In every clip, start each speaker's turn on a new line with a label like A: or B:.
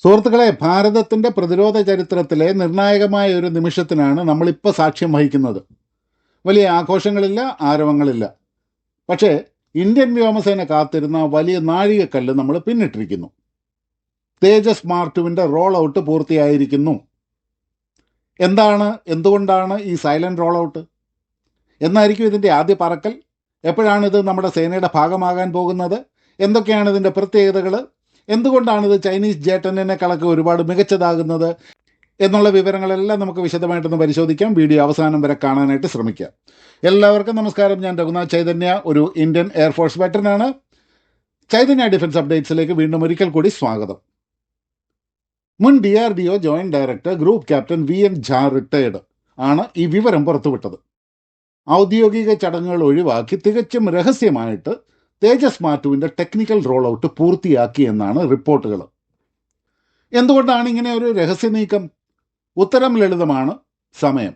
A: സുഹൃത്തുക്കളെ, ഭാരതത്തിൻ്റെ പ്രതിരോധ ചരിത്രത്തിലെ നിർണായകമായ ഒരു നിമിഷത്തിനാണ് നമ്മളിപ്പോൾ സാക്ഷ്യം വഹിക്കുന്നത്. വലിയ ആഘോഷങ്ങളില്ല, ആരവങ്ങളില്ല. പക്ഷേ ഇന്ത്യൻ വ്യോമസേന കാത്തിരുന്ന വലിയ നാഴികക്കല്ല് നമ്മൾ പിന്നിട്ടിരിക്കുന്നു. തേജസ് മാർക്ക് 2 റോൾ ഔട്ട് പൂർത്തിയായിരിക്കുന്നു. എന്തുകൊണ്ടാണ് ഈ സൈലന്റ് റോൾ ഔട്ട്? എന്നായിരിക്കും ഇതിൻ്റെ ആദ്യ പറക്കൽ? എപ്പോഴാണിത് നമ്മുടെ സേനയുടെ ഭാഗമാകാൻ പോകുന്നത്? എന്തൊക്കെയാണ് ഇതിൻ്റെ പ്രത്യേകതകൾ? എന്തുകൊണ്ടാണിത് ചൈനീസ് ജെ-10നെക്കാളൊക്കെ ഒരുപാട് മികച്ചതാകുന്നത് എന്നുള്ള വിവരങ്ങളെല്ലാം നമുക്ക് വിശദമായിട്ടൊന്ന് പരിശോധിക്കാം. വീഡിയോ അവസാനം വരെ കാണാനായിട്ട് ശ്രമിക്കാം. എല്ലാവർക്കും നമസ്കാരം. ഞാൻ രഘുനാഥ് ചൈതന്യ, ഒരു ഇന്ത്യൻ എയർഫോഴ്സ് വെറ്ററനാണ്. ചൈതന്യ ഡിഫൻസ് അപ്ഡേറ്റ്സിലേക്ക് വീണ്ടും ഒരിക്കൽ കൂടി സ്വാഗതം. മുൻ DRDO joint director group captain VN Jha retired ആണ് ഈ വിവരം പുറത്തുവിട്ടത്. ഔദ്യോഗിക ചടങ്ങുകൾ ഒഴിവാക്കി തികച്ചും രഹസ്യമായിട്ട് തേജസ് മാർക്ക് 2 ടെക്നിക്കൽ റോൾ ഔട്ട് പൂർത്തിയാക്കിയെന്നാണ് റിപ്പോർട്ടുകൾ. എന്തുകൊണ്ടാണ് ഇങ്ങനെ ഒരു രഹസ്യ നീക്കം? ഉത്തരം ലളിതമാണ്: സമയം.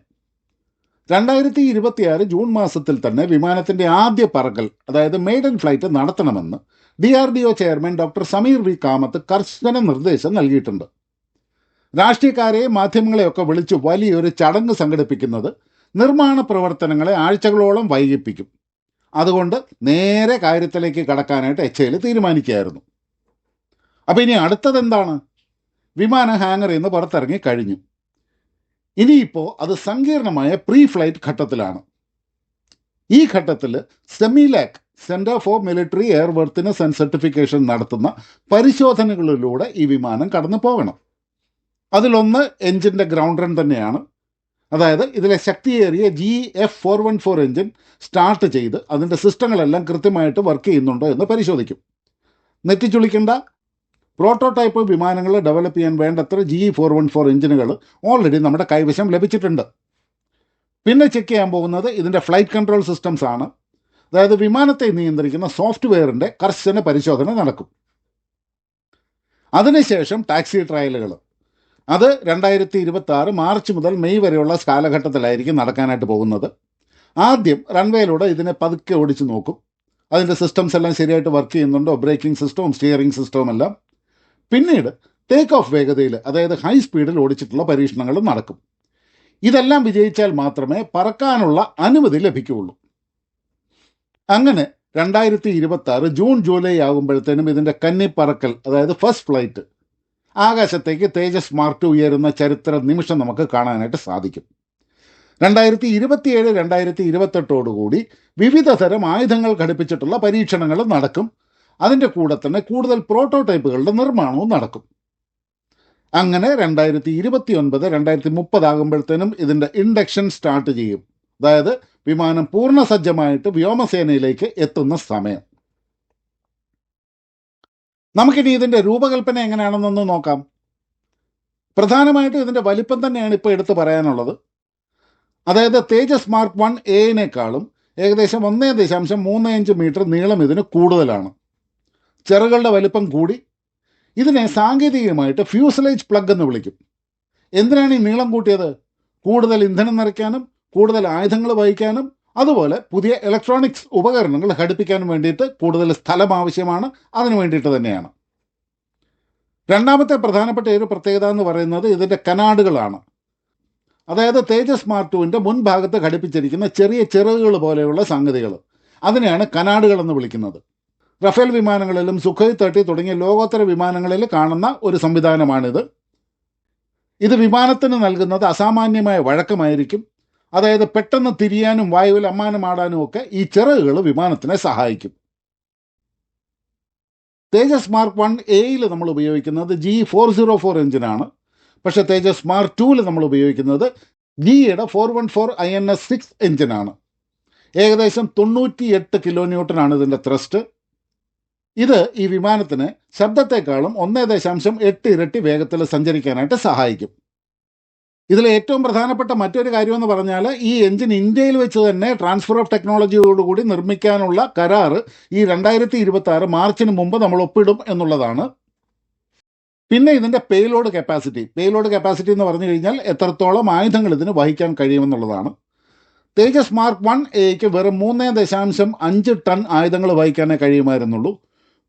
A: 2026 ജൂൺ മാസത്തിൽ തന്നെ വിമാനത്തിൻ്റെ ആദ്യ പറക്കൽ, അതായത് മെയ്ഡൻ ഫ്ലൈറ്റ് നടത്തണമെന്ന് DRDO chairman doctor Sameer V Kamat കർശന നിർദ്ദേശം നൽകിയിട്ടുണ്ട്. രാഷ്ട്രീയക്കാരെയും മാധ്യമങ്ങളെയൊക്കെ വിളിച്ച് വലിയൊരു ചടങ്ങ് സംഘടിപ്പിക്കുന്നത് നിർമ്മാണ പ്രവർത്തനങ്ങളെ ആഴ്ചകളോളം വൈകിപ്പിക്കും. അതുകൊണ്ട് നേരെ കാര്യത്തിലേക്ക് കടക്കാനായിട്ട് HAL തീരുമാനിക്കുകയായിരുന്നു. അപ്പോൾ ഇനി അടുത്തതെന്താണ്? വിമാനം ഹാങ്ങറിൽ നിന്ന് പുറത്തിറങ്ങി കഴിഞ്ഞു. ഇനിയിപ്പോൾ അത് സങ്കീർണമായ പ്രീ ഫ്ലൈറ്റ് ഘട്ടത്തിലാണ്. ഈ ഘട്ടത്തിൽ CEMILAC, centre for military airworthiness and certification നടത്തുന്ന പരിശോധനകളിലൂടെ ഈ വിമാനം കടന്നു പോകണം. അതിലൊന്ന് എഞ്ചിൻ്റെ ഗ്രൗണ്ട് റൺ തന്നെയാണ്. അതായത് ഇതിലെ ശക്തിയേറിയ GF414 എഞ്ചിൻ സ്റ്റാർട്ട് ചെയ്ത് അതിൻ്റെ സിസ്റ്റങ്ങളെല്ലാം കൃത്യമായിട്ട് വർക്ക് ചെയ്യുന്നുണ്ടോ എന്ന് പരിശോധിക്കും. നെറ്റിച്ചുളിക്കേണ്ട, പ്രോട്ടോടൈപ്പ് വിമാനങ്ങൾ ഡെവലപ്പ് ചെയ്യാൻ വേണ്ടത്ര GE414 എഞ്ചിനുകൾ ഓൾറെഡി നമ്മുടെ കൈവശം ലഭിച്ചിട്ടുണ്ട്. പിന്നെ ചെക്ക് ചെയ്യാൻ പോകുന്നത് ഇതിൻ്റെ ഫ്ലൈറ്റ് കൺട്രോൾ സിസ്റ്റംസ് ആണ്. അതായത് വിമാനത്തെ നിയന്ത്രിക്കുന്ന സോഫ്റ്റ്വെയറിൻ്റെ കർശന പരിശോധന നടക്കും. അതിനുശേഷം ടാക്സി ട്രയലുകൾ. അത് 2026 മാർച്ച് മുതൽ മെയ് വരെയുള്ള കാലഘട്ടത്തിലായിരിക്കും നടക്കാനായിട്ട് പോകുന്നത്. ആദ്യം റൺവേയിലൂടെ ഇതിനെ പതുക്കെ ഓടിച്ചു നോക്കും. അതിൻ്റെ സിസ്റ്റംസ് എല്ലാം ശരിയായിട്ട് വർക്ക് ചെയ്യുന്നുണ്ടോ, ബ്രേക്കിംഗ് സിസ്റ്റവും സ്റ്റിയറിംഗ് സിസ്റ്റവും എല്ലാം. പിന്നീട് ടേക്ക് ഓഫ് വേഗതയിൽ, അതായത് ഹൈ സ്പീഡിൽ ഓടിച്ചിട്ടുള്ള പരീക്ഷണങ്ങളും നടക്കും. ഇതെല്ലാം വിജയിച്ചാൽ മാത്രമേ പറക്കാനുള്ള അനുമതി ലഭിക്കുകയുള്ളൂ. അങ്ങനെ 2026 ജൂൺ ജൂലൈ ആകുമ്പോഴത്തേനും ഇതിൻ്റെ കന്നിപ്പറക്കൽ, അതായത് ഫസ്റ്റ് ഫ്ലൈറ്റ്, ആകാശത്തേക്ക് തേജസ് മാർക്ക് 2 ഉയരുന്ന ചരിത്ര നിമിഷം നമുക്ക് കാണാനായിട്ട് സാധിക്കും. 2027, 2028 വിവിധ തരം ആയുധങ്ങൾ ഘടിപ്പിച്ചിട്ടുള്ള പരീക്ഷണങ്ങൾ നടക്കും. അതിൻ്റെ കൂടെ തന്നെ കൂടുതൽ പ്രോട്ടോടൈപ്പുകളുടെ നിർമ്മാണവും നടക്കും. അങ്ങനെ 2029, 2030 ആകുമ്പോഴത്തേനും ഇതിൻ്റെ ഇൻഡക്ഷൻ സ്റ്റാർട്ട് ചെയ്യും. അതായത് വിമാനം പൂർണ്ണസജ്ജമായിട്ട് വ്യോമസേനയിലേക്ക് എത്തുന്ന സമയം. നമുക്കിനി ഇതിൻ്റെ രൂപകൽപ്പന എങ്ങനെയാണെന്നൊന്ന് നോക്കാം. പ്രധാനമായിട്ടും ഇതിൻ്റെ വലിപ്പം തന്നെയാണ് ഇപ്പോൾ എടുത്തു പറയാനുള്ളത്. അതായത് തേജസ് മാർക്ക് 1A ഏകദേശം 1.35 മീറ്റർ നീളം ഇതിന് കൂടുതലാണ്. ചിറകുകളുടെ വലിപ്പം കൂടി. ഇതിനെ സാങ്കേതികമായിട്ട് ഫ്യൂസലേജ് പ്ലഗ് എന്ന് വിളിക്കും. എന്തിനാണ് ഈ നീളം കൂട്ടിയത്? കൂടുതൽ ഇന്ധനം നിറയ്ക്കാനും കൂടുതൽ ആയുധങ്ങൾ വഹിക്കാനും അതുപോലെ പുതിയ ഇലക്ട്രോണിക്സ് ഉപകരണങ്ങൾ ഘടിപ്പിക്കാനും വേണ്ടിയിട്ട് കൂടുതൽ സ്ഥലം ആവശ്യമാണ്. അതിനു വേണ്ടിയിട്ട് തന്നെയാണ്. രണ്ടാമത്തെ പ്രധാനപ്പെട്ട ഒരു പ്രത്യേകത എന്ന് പറയുന്നത് ഇതിൻ്റെ കനാഡുകളാണ്. അതായത് തേജസ് മാർക്ക് 2 മുൻഭാഗത്ത് ഘടിപ്പിച്ചിരിക്കുന്ന ചെറിയ ചിറകുകൾ പോലെയുള്ള സംഗതികൾ, അതിനെയാണ് കനാഡുകൾ എന്ന് വിളിക്കുന്നത്. റഫേൽ വിമാനങ്ങളിലും സുഖോയ് 30 തുടങ്ങിയ ലോകോത്തര വിമാനങ്ങളിൽ കാണുന്ന ഒരു സംവിധാനമാണിത്. ഇത് വിമാനത്തിന് നൽകുന്നത് അസാമാന്യമായ വഴക്കമായിരിക്കും. അതായത് പെട്ടെന്ന് തിരിയാനും വായുവിൽ അമ്മാനമാടാനും ഒക്കെ ഈ ചിറകുകൾ വിമാനത്തിനെ സഹായിക്കും. തേജസ് മാർക്ക് 1A നമ്മൾ ഉപയോഗിക്കുന്നത് GE404 എഞ്ചിനാണ്. പക്ഷേ തേജസ് മാർക്ക് 2 നമ്മൾ ഉപയോഗിക്കുന്നത് GEയുടെ 414 INS-6 എഞ്ചിനാണ്. ഏകദേശം 98 kN ഇതിൻ്റെ ത്രസ്റ്റ്. ഇത് ഈ വിമാനത്തിന് ശബ്ദത്തെക്കാളും 1.8 ഇരട്ടി വേഗത്തിൽ സഞ്ചരിക്കാനായിട്ട് സഹായിക്കും. ഇതിലെ ഏറ്റവും പ്രധാനപ്പെട്ട മറ്റൊരു കാര്യമെന്ന് പറഞ്ഞാൽ ഈ എഞ്ചിൻ ഇന്ത്യയിൽ വെച്ച് തന്നെ ട്രാൻസ്ഫർ ഓഫ് ടെക്നോളജിയോടുകൂടി നിർമ്മിക്കാനുള്ള കരാർ ഈ 2026 മാർച്ചിന് മുമ്പ് നമ്മൾ ഒപ്പിടും എന്നുള്ളതാണ്. പിന്നെ ഇതിൻ്റെ പേലോഡ് കപ്പാസിറ്റി എന്ന് പറഞ്ഞു കഴിഞ്ഞാൽ എത്രത്തോളം ആയുധങ്ങൾ ഇതിന് വഹിക്കാൻ കഴിയുമെന്നുള്ളതാണ്. തേജസ് മാർക്ക് 1A വെറും 3.5 ടൺ ആയുധങ്ങൾ വഹിക്കാനേ കഴിയുമായിരുന്നുള്ളൂ.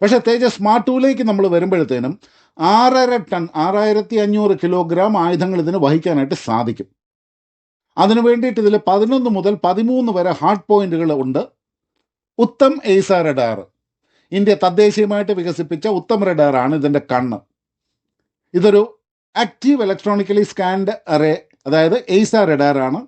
A: പക്ഷേ തേജസ് മാർക്ക് 2 നമ്മൾ വരുമ്പോഴത്തേനും 6.5 ടൺ 6500 കിലോഗ്രാം ആയുധങ്ങൾ ഇതിന് വഹിക്കാനായിട്ട് സാധിക്കും. അതിനു വേണ്ടിയിട്ട് ഇതിൽ 11 മുതൽ 13 വരെ ഹാർഡ് പോയിന്റുകൾ ഉണ്ട്. ഉത്തം എയ്സ റഡാർ, ഇന്ത്യ തദ്ദേശീയമായിട്ട് വികസിപ്പിച്ച ഉത്തം റഡാറാണ് ഇതിൻ്റെ കണ്ണ്. ഇതൊരു ആക്റ്റീവ് ഇലക്ട്രോണിക്കലി സ്കാൻഡ് അറേ, അതായത് എയ്സ റഡാറാണ്.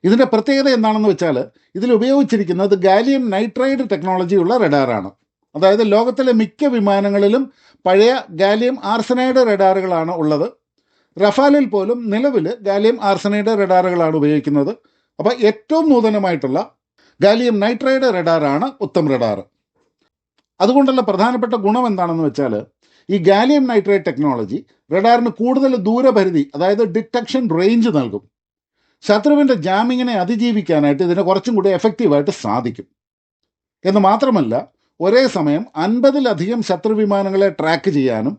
A: ഇതിൻ്റെ പ്രത്യേകത എന്താണെന്ന് വെച്ചാൽ ഇതിൽ ഉപയോഗിച്ചിരിക്കുന്നത് ഗാലിയം നൈട്രൈഡ് ടെക്നോളജിയുള്ള റഡാറാണ്. അതായത് ലോകത്തിലെ മിക്ക വിമാനങ്ങളിലും പഴയ ഗാലിയം ആർസനൈഡ് റഡാറുകളാണ് ഉള്ളത്. റഫാലിൽ പോലും നിലവിൽ ഗാലിയം ആർസനൈഡ് റഡാറുകളാണ് ഉപയോഗിക്കുന്നത്. അപ്പോൾ ഏറ്റവും നൂതനമായിട്ടുള്ള ഗാലിയം നൈട്രൈഡ് റഡാറാണ് ഉത്തം റഡാർ. അതുകൊണ്ടുള്ള പ്രധാനപ്പെട്ട ഗുണം എന്താണെന്ന് വെച്ചാൽ ഈ ഗാലിയം നൈട്രൈഡ് ടെക്നോളജി റഡാറിന് കൂടുതൽ ദൂരപരിധി, അതായത് ഡിറ്റക്ഷൻ റേഞ്ച് നൽകും. ശത്രുവിൻ്റെ ജാമിങ്ങിനെ അതിജീവിക്കാനായിട്ട് ഇതിന് കുറച്ചും കൂടി എഫക്റ്റീവായിട്ട് സാധിക്കും. എന്ന് മാത്രമല്ല, ഒരേ സമയം 50-ലധികം ശത്രു വിമാനങ്ങളെ ട്രാക്ക് ചെയ്യാനും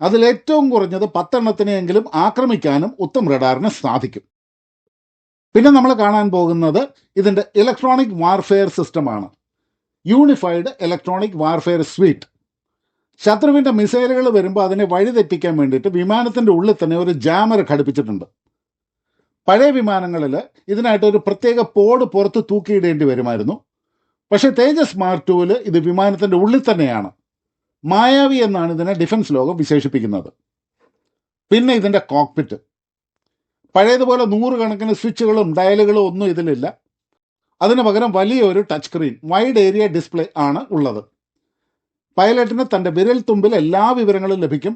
A: അതിലേറ്റവും കുറഞ്ഞത് 10 എണ്ണത്തിനെയെങ്കിലും ആക്രമിക്കാനും ഉത്തം റഡാറിന് സാധിക്കും. പിന്നെ നമ്മൾ കാണാൻ പോകുന്നത് ഇതിൻ്റെ ഇലക്ട്രോണിക് വാർഫെയർ സിസ്റ്റമാണ്. Unified electronic warfare sweet. ശത്രുവിൻ്റെ മിസൈലുകൾ വരുമ്പോൾ അതിനെ വഴിതെറ്റിക്കാൻ വേണ്ടിയിട്ട് വിമാനത്തിൻ്റെ ഉള്ളിൽ തന്നെ ഒരു ജാമർ ഘടിപ്പിച്ചിട്ടുണ്ട്. പഴയ വിമാനങ്ങളിൽ ഇതിനായിട്ട് ഒരു പ്രത്യേക പോഡ് പുറത്ത് തൂക്കിയിടേണ്ടി വരുമായിരുന്നു. പക്ഷേ തേജസ് മാർക്ക് 2-ൽ ഇത് വിമാനത്തിൻ്റെ ഉള്ളിൽ തന്നെയാണ്. മായാവി എന്നാണ് ഇതിനെ ഡിഫൻസ് ലോകം വിശേഷിപ്പിക്കുന്നത്. പിന്നെ ഇതിൻ്റെ കോക്പിറ്റ്. പഴയതുപോലെ 100 കണക്കിന് സ്വിച്ചുകളും ഡയലുകളും ഒന്നും ഇതിലില്ല. അതിന് പകരം വലിയൊരു touch screen, wide area display ആണ് ഉള്ളത്. പൈലറ്റിന് തൻ്റെ വിരൽ തുമ്പിൽ എല്ലാ വിവരങ്ങളും ലഭിക്കും.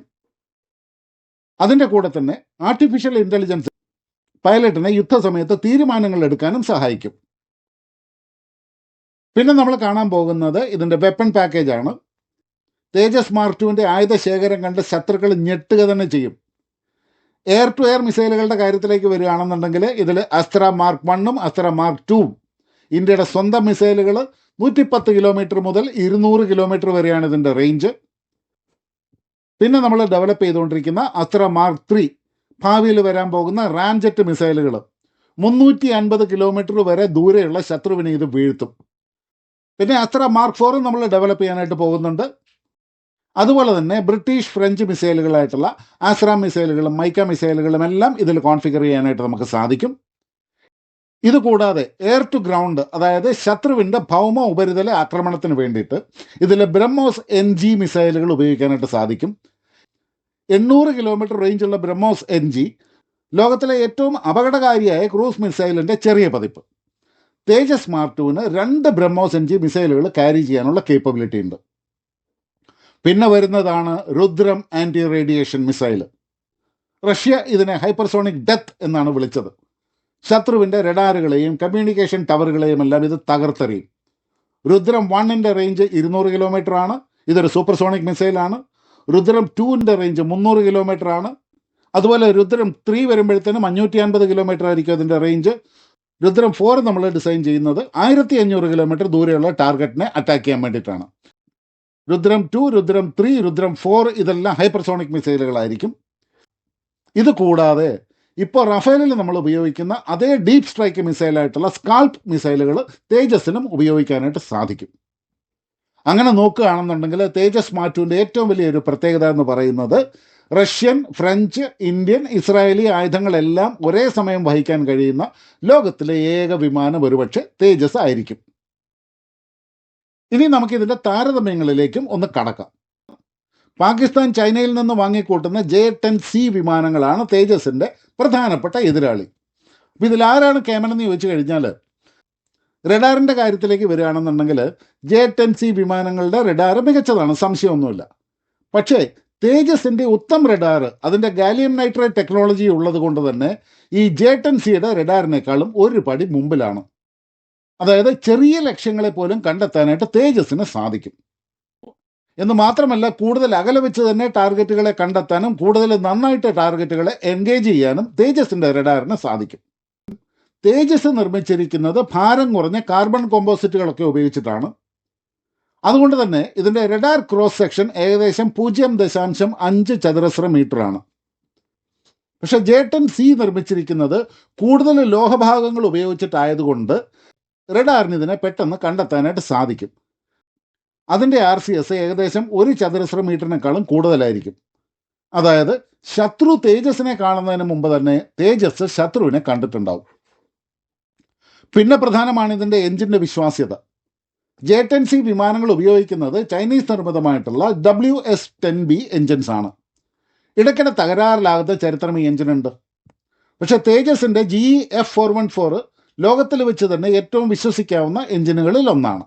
A: അതിൻ്റെ കൂടെ തന്നെ ആർട്ടിഫിഷ്യൽ ഇൻ്റലിജൻസ് പൈലറ്റിനെ യുദ്ധസമയത്ത് തീരുമാനങ്ങൾ എടുക്കാനും സഹായിക്കും. പിന്നെ നമ്മൾ കാണാൻ പോകുന്നത് ഇതിൻ്റെ വെപ്പൺ പാക്കേജാണ്. തേജസ് മാർക്ക് 2-ൻ്റെ ആയുധ ശേഖരം കണ്ട് ശത്രുക്കൾ ഞെട്ടുക തന്നെ ചെയ്യും. എയർ ടു എയർ മിസൈലുകളുടെ കാര്യത്തിലേക്ക് വരികയാണെന്നുണ്ടെങ്കിൽ ഇതിൽ അസ്ത്ര മാർക്ക് 1-ഉം അസ്ത്ര മാർക്ക് 2-ഉം ഇന്ത്യയുടെ സ്വന്തം മിസൈലുകൾ 110 കിലോമീറ്റർ മുതൽ 200 കിലോമീറ്റർ വരെയാണ് ഇതിൻ്റെ റേഞ്ച്. പിന്നെ നമ്മൾ ഡെവലപ്പ് ചെയ്തുകൊണ്ടിരിക്കുന്ന അസ്ത്ര മാർക്ക് 3, ഭാവിയിൽ വരാൻ പോകുന്ന റാംജെറ്റ് മിസൈലുകൾ 350 കിലോമീറ്റർ വരെ ദൂരെയുള്ള ശത്രുവിനെ ഇത് വീഴ്ത്തും. പിന്നെ അസ്ത്ര മാർക്ക് 4 നമ്മൾ ഡെവലപ്പ് ചെയ്യാനായിട്ട് പോകുന്നുണ്ട്. അതുപോലെ തന്നെ ബ്രിട്ടീഷ് ഫ്രഞ്ച് മിസൈലുകളായിട്ടുള്ള ആസ്ര മിസൈലുകളും മൈക്ക മിസൈലുകളും എല്ലാം ഇതിൽ കോൺഫിഗർ ചെയ്യാനായിട്ട് നമുക്ക് സാധിക്കും. ഇതുകൂടാതെ എയർ ടു ഗ്രൗണ്ട്, അതായത് ശത്രുവിൻ്റെ ഭൗമ ഉപരിതല ആക്രമണത്തിന് വേണ്ടിയിട്ട് ഇതിൽ ബ്രഹ്മോസ് NG മിസൈലുകൾ ഉപയോഗിക്കാനായിട്ട് സാധിക്കും. 800 കിലോമീറ്റർ റേഞ്ചുള്ള ബ്രഹ്മോസ് NG ലോകത്തിലെ ഏറ്റവും അപകടകാരിയായ ക്രൂസ് മിസൈലിൻ്റെ ചെറിയ പതിപ്പ്. തേജസ് മാർക്ക് 2-ന് 2 ബ്രഹ്മോസ് NG മിസൈലുകൾ ക്യാരി ചെയ്യാനുള്ള കേപ്പബിലിറ്റി ഉണ്ട്. പിന്നെ വരുന്നതാണ് Rudram anti radiation missile. Russia ഇതിനെ ഹൈപ്പർസോണിക് ഡെത്ത് എന്നാണ് വിളിച്ചത്. ശത്രുവിൻ്റെ റഡാറുകളെയും കമ്മ്യൂണിക്കേഷൻ ടവറുകളെയും എല്ലാം ഇത് തകർത്തെറിയും. രുദ്രം 1-ൻ്റെ റേഞ്ച് 200 കിലോമീറ്റർ ആണ്. ഇതൊരു സൂപ്പർസോണിക് മിസൈലാണ്. രുദ്രം 2-ൻ്റെ റേഞ്ച് 300 കിലോമീറ്റർ ആണ്. അതുപോലെ രുദ്രം 3 വരുമ്പോഴത്തേനും 550 കിലോമീറ്റർ ആയിരിക്കും അതിൻ്റെ റേഞ്ച്. രുദ്രം 4 നമ്മൾ ഡിസൈൻ ചെയ്യുന്നത് 1500 കിലോമീറ്റർ ദൂരെയുള്ള ടാർഗറ്റിനെ അറ്റാക്ക് ചെയ്യാൻ വേണ്ടിയിട്ടാണ്. രുദ്രം 2, രുദ്രം 3, രുദ്രം 4 ഇതെല്ലാം ഹൈപ്പർസോണിക് മിസൈലുകളായിരിക്കും. ഇത് കൂടാതെ ഇപ്പോൾ റഫേലിൽ നമ്മൾ ഉപയോഗിക്കുന്ന അതേ ഡീപ്പ് സ്ട്രൈക്ക് മിസൈലായിട്ടുള്ള സ്കാൾപ്പ് മിസൈലുകൾ തേജസിനും ഉപയോഗിക്കാനായിട്ട് സാധിക്കും. അങ്ങനെ നോക്കുകയാണെന്നുണ്ടെങ്കിൽ തേജസ് മാർക്ക് 2-ൻ്റെ ഏറ്റവും വലിയൊരു പ്രത്യേകത എന്ന് പറയുന്നത് റഷ്യൻ, ഫ്രഞ്ച്, ഇന്ത്യൻ, ഇസ്രായേലി ആയുധങ്ങളെല്ലാം ഒരേ സമയം വഹിക്കാൻ കഴിയുന്ന ലോകത്തിലെ ഏക വിമാനം ഒരുപക്ഷെ തേജസ് ആയിരിക്കും. ഇനി നമുക്കിതിൻ്റെ താരതമ്യങ്ങളിലേക്കും ഒന്ന് കടക്കാം. പാകിസ്ഥാൻ ചൈനയിൽ നിന്ന് വാങ്ങിക്കൂട്ടുന്ന J-10C വിമാനങ്ങളാണ് തേജസിൻ്റെ പ്രധാനപ്പെട്ട എതിരാളി. അപ്പോൾ ഇതിലാരാണ് കേമനെന്ന് ചോദിച്ചു കഴിഞ്ഞാൽ, റഡാറിൻ്റെ കാര്യത്തിലേക്ക് വരികയാണെന്നുണ്ടെങ്കിൽ J-10C വിമാനങ്ങളുടെ റഡാർ മികച്ചതാണ്, സംശയമൊന്നുമില്ല. പക്ഷേ തേജസിൻ്റെ ഉത്തം റഡാർ, അതിൻ്റെ ഗാലിയം നൈട്രൈഡ് ടെക്നോളജി ഉള്ളത് കൊണ്ട് തന്നെ ഈ J-10Cയുടെ റഡാറിനേക്കാളും ഒരു പടി മുമ്പിലാണ്. അതായത് ചെറിയ ലക്ഷ്യങ്ങളെ പോലും കണ്ടെത്താനായിട്ട് തേജസിന് സാധിക്കും. എന്ന് മാത്രമല്ല, കൂടുതൽ അകലെ വെച്ച് തന്നെ ടാർഗറ്റുകളെ കണ്ടെത്താനും കൂടുതൽ നന്നായിട്ട് ടാർഗറ്റുകളെ എൻഗേജ് ചെയ്യാനും തേജസിൻ്റെ റഡാറിന് സാധിക്കും. തേജസ് നിർമ്മിച്ചിരിക്കുന്നത് ഭാരം കുറഞ്ഞ കാർബൺ കോമ്പോസിറ്റുകളൊക്കെ ഉപയോഗിച്ചിട്ടാണ്. അതുകൊണ്ട് തന്നെ ഇതിൻ്റെ റഡാർ ക്രോസ് സെക്ഷൻ ഏകദേശം 0.5 ചതുരശ്ര മീറ്ററാണ്. പക്ഷേ J-10C നിർമ്മിച്ചിരിക്കുന്നത് കൂടുതൽ ലോഹഭാഗങ്ങൾ ഉപയോഗിച്ചിട്ടായതുകൊണ്ട് റഡാറിന് ഇതിനെ പെട്ടെന്ന് കണ്ടെത്താനായിട്ട് സാധിക്കും. അതിൻ്റെ RCS ഏകദേശം 1 ചതുരശ്ര മീറ്ററിനേക്കാളും കൂടുതലായിരിക്കും. അതായത് ശത്രു തേജസ്സിനെ കാണുന്നതിന് മുമ്പ് തന്നെ തേജസ് ശത്രുവിനെ കണ്ടിട്ടുണ്ടാവും. പിന്നെ പ്രധാനമാണ് ഇതിൻ്റെ എഞ്ചിൻ്റെ വിശ്വാസ്യത. J-10C വിമാനങ്ങൾ ഉപയോഗിക്കുന്നത് ചൈനീസ് നിർമ്മിതമായിട്ടുള്ള WS-10B എഞ്ചിൻസ് ആണ്. ഇടയ്ക്കിടെ തകരാറിലാകാത്ത ചരിത്രം ഈ എഞ്ചിനുണ്ട്. പക്ഷെ തേജസിൻ്റെ GE-F414 ലോകത്തിൽ വെച്ച് തന്നെ ഏറ്റവും വിശ്വസിക്കാവുന്ന എഞ്ചിനുകളിൽ ഒന്നാണ്.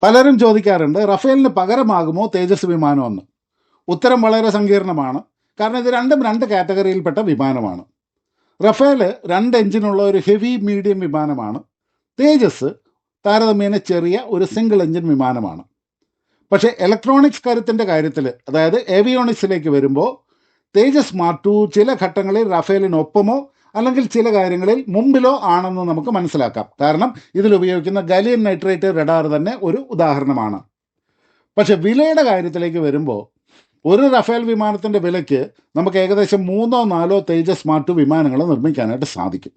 A: പലരും ചോദിക്കാറുണ്ട്, റഫേലിന് പകരമാകുമോ തേജസ് വിമാനമെന്ന്. ഉത്തരം വളരെ സങ്കീർണമാണ്. കാരണം ഇത് രണ്ടും രണ്ട് കാറ്റഗറിയിൽപ്പെട്ട വിമാനമാണ്. റഫേൽ 2 എഞ്ചിനുള്ള ഒരു ഹെവി മീഡിയം വിമാനമാണ്. തേജസ് താരതമ്യേന ചെറിയ ഒരു സിംഗിൾ എഞ്ചിൻ വിമാനമാണ്. പക്ഷേ ഇലക്ട്രോണിക്സ് കരുത്തിൻ്റെ കാര്യത്തിൽ, അതായത് ഏവിയോണിക്സിലേക്ക് വരുമ്പോൾ തേജസ് മാർക്ക് 2 ചില ഘട്ടങ്ങളിൽ റഫേലിനൊപ്പമോ അല്ലെങ്കിൽ ചില കാര്യങ്ങളിൽ മുമ്പിലോ ആണെന്ന് നമുക്ക് മനസ്സിലാക്കാം. കാരണം ഇതിലുപയോഗിക്കുന്ന ഗാലിയം നൈട്രേറ്റ് റഡാർ തന്നെ ഒരു ഉദാഹരണമാണ്. പക്ഷെ വിലയുടെ കാര്യത്തിലേക്ക് വരുമ്പോൾ ഒരു റഫേൽ വിമാനത്തിൻ്റെ വിലയ്ക്ക് നമുക്ക് ഏകദേശം 3-4 തേജസ് മാർക്ക് 2 വിമാനങ്ങൾ നിർമ്മിക്കാനായിട്ട് സാധിക്കും.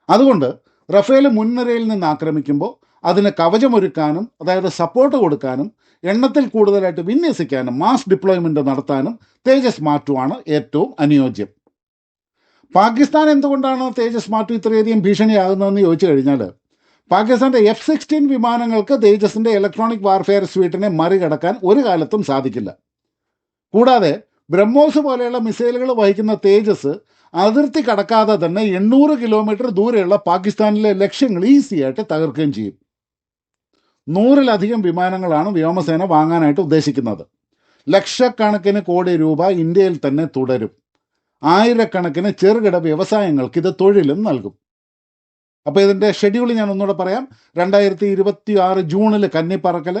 A: അതുകൊണ്ട് റഫേൽ മുൻനിരയിൽ നിന്ന് ആക്രമിക്കുമ്പോൾ അതിന് കവചമൊരുക്കാനും, അതായത് സപ്പോർട്ട് കൊടുക്കാനും, എണ്ണത്തിൽ കൂടുതലായിട്ട് വിന്യസിക്കാനും, മാസ് ഡിപ്ലോയ്മെൻറ്റ് നടത്താനും തേജസ് മാർക്ക് 2 ആണ് ഏറ്റവും അനുയോജ്യം. പാകിസ്ഥാൻ എന്തുകൊണ്ടാണ് തേജസ് മാർക്ക് 2 ഇത്രയധികം ഭീഷണിയാകുന്നതെന്ന് ചോദിച്ചു കഴിഞ്ഞാൽ, പാകിസ്ഥാൻ്റെ F-16 വിമാനങ്ങൾക്ക് തേജസിൻ്റെ ഇലക്ട്രോണിക് വാർഫെയർ സ്വീറ്റിനെ മറികടക്കാൻ ഒരു കാലത്തും സാധിക്കില്ല. കൂടാതെ ബ്രഹ്മോസ് പോലെയുള്ള മിസൈലുകൾ വഹിക്കുന്ന തേജസ് അതിർത്തി കടക്കാതെ തന്നെ 800 കിലോമീറ്റർ ദൂരെയുള്ള പാകിസ്ഥാനിലെ ലക്ഷ്യങ്ങൾ ഈസിയായിട്ട് തകർക്കുകയും ചെയ്യും. 100-ലധികം വിമാനങ്ങളാണ് വ്യോമസേന വാങ്ങാനായിട്ട് ഉദ്ദേശിക്കുന്നത്. ലക്ഷക്കണക്കിന് കോടി രൂപ ഇന്ത്യയിൽ തന്നെ തുടരും. ആയിരക്കണക്കിന് ചെറുകിട വ്യവസായങ്ങൾക്ക് ഇത് തൊഴിലും നൽകും. അപ്പോൾ ഇതിൻ്റെ ഷെഡ്യൂൾ ഞാൻ ഒന്നുകൂടെ പറയാം. 2026 ജൂണിൽ കന്നിപ്പറക്കൽ,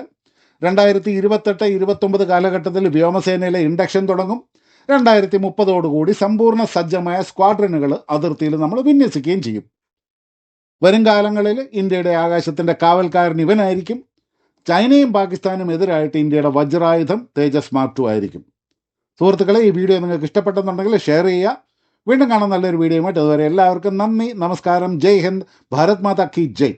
A: 2028-29 കാലഘട്ടത്തിൽ വ്യോമസേനയിലെ ഇൻഡക്ഷൻ തുടങ്ങും. 2030 സമ്പൂർണ്ണ സജ്ജമായ സ്ക്വാഡ്രനുകൾ അതിർത്തിയിൽ നമ്മൾ വിന്യസിക്കുകയും ചെയ്യും. വരും കാലങ്ങളിൽ ഇന്ത്യയുടെ ആകാശത്തിൻ്റെ കാവൽക്കാരൻ ഇവനായിരിക്കും. ചൈനയും പാകിസ്ഥാനും എതിരായിട്ട് ഇന്ത്യയുടെ വജ്രായുധം തേജസ് മാർക്ക് 2 ആയിരിക്കും. സുഹൃത്തുക്കളെ, ഈ വീഡിയോ നിങ്ങൾക്ക് ഇഷ്ടപ്പെട്ടെന്നുണ്ടെങ്കിൽ ഷെയർ ചെയ്യുക. വീണ്ടും കാണാൻ നല്ലൊരു വീഡിയോയുമായിട്ട്. അതുവരെ എല്ലാവർക്കും നന്ദി, നമസ്കാരം, ജയ് ഹിന്ദ്, ഭാരത് മാതാ കി ജയ്.